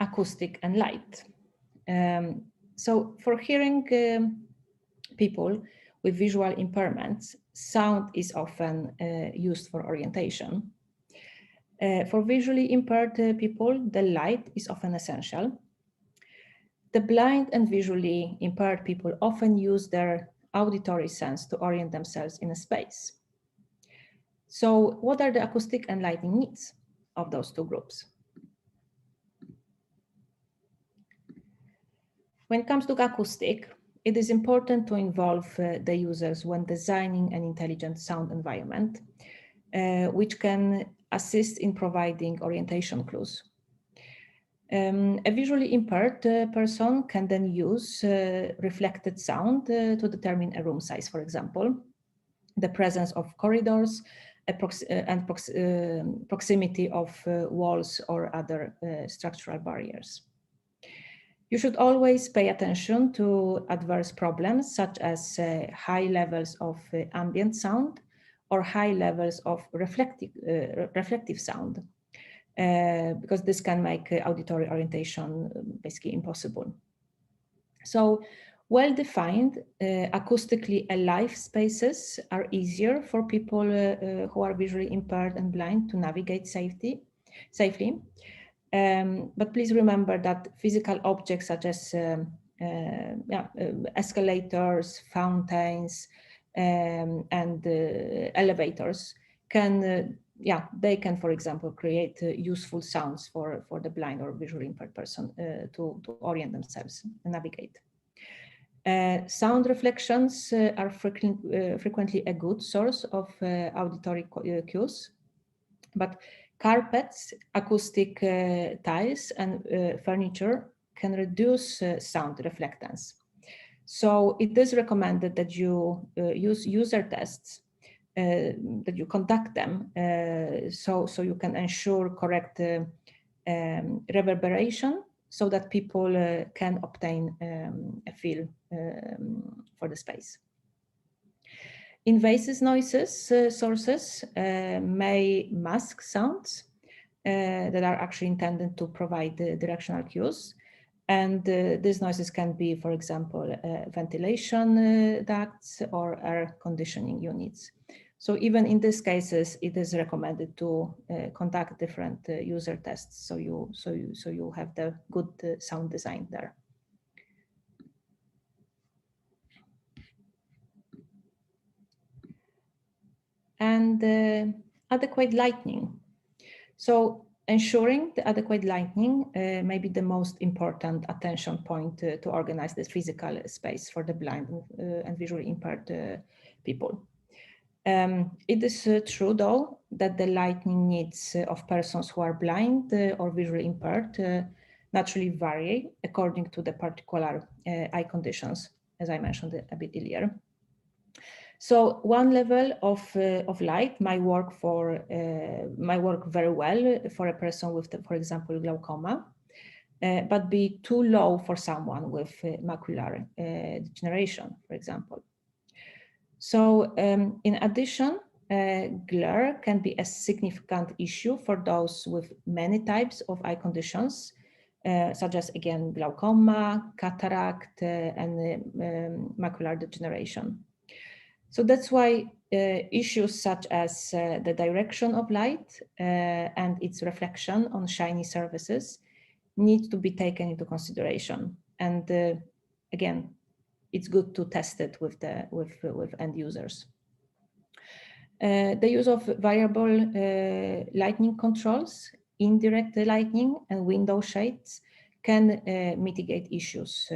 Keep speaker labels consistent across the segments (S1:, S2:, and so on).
S1: acoustic and light. So for hearing people with visual impairments, sound is often used for orientation. For visually impaired people, the light is often essential. The blind and visually impaired people often use their auditory sense to orient themselves in a space. So what are the acoustic and lighting needs of those two groups? When it comes to acoustic, it is important to involve the users when designing an intelligent sound environment, which can assist in providing orientation clues. A visually impaired person can then use reflected sound to determine a room size, for example, the presence of corridors, and proximity of walls or other structural barriers. You should always pay attention to adverse problems such as high levels of ambient sound or high levels of reflective sound, because this can make auditory orientation basically impossible. So well-defined, acoustically alive spaces are easier for people who are visually impaired and blind to navigate safely. But please remember that physical objects such as escalators, fountains, and elevators can, they can, for example, create useful sounds for the blind or visually impaired person to orient themselves and navigate. Sound reflections are frequently a good source of auditory cues, but carpets, acoustic tiles, and furniture can reduce sound reflectance. So it is recommended that you use user tests, that you conduct them, so you can ensure correct reverberation, so that people can obtain a feel for the space. Invasive noises sources may mask sounds that are actually intended to provide directional cues. And these noises can be, for example, ventilation ducts or air conditioning units. So even in these cases, it is recommended to conduct different user tests, so you have the good sound design there. And adequate lighting. So ensuring the adequate lighting may be the most important attention point to organize this physical space for the blind and visually impaired people. It is true, though, that the lighting needs of persons who are blind or visually impaired naturally vary according to the particular eye conditions, as I mentioned a bit earlier. So one level of light might work very well for a person with, for example, glaucoma, but be too low for someone with macular degeneration, for example. So in addition, glare can be a significant issue for those with many types of eye conditions, such as, again, glaucoma, cataract, and macular degeneration. So that's why issues such as the direction of light and its reflection on shiny surfaces need to be taken into consideration. And again, it's good to test it with end users. The use of variable lighting controls, indirect lighting, and window shades can mitigate issues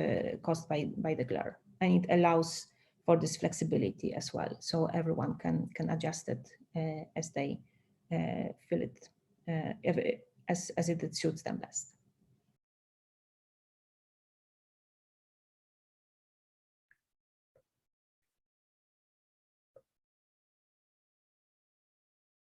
S1: caused by the glare, and it allows for this flexibility as well, so everyone can adjust it as they feel it, as it suits them best.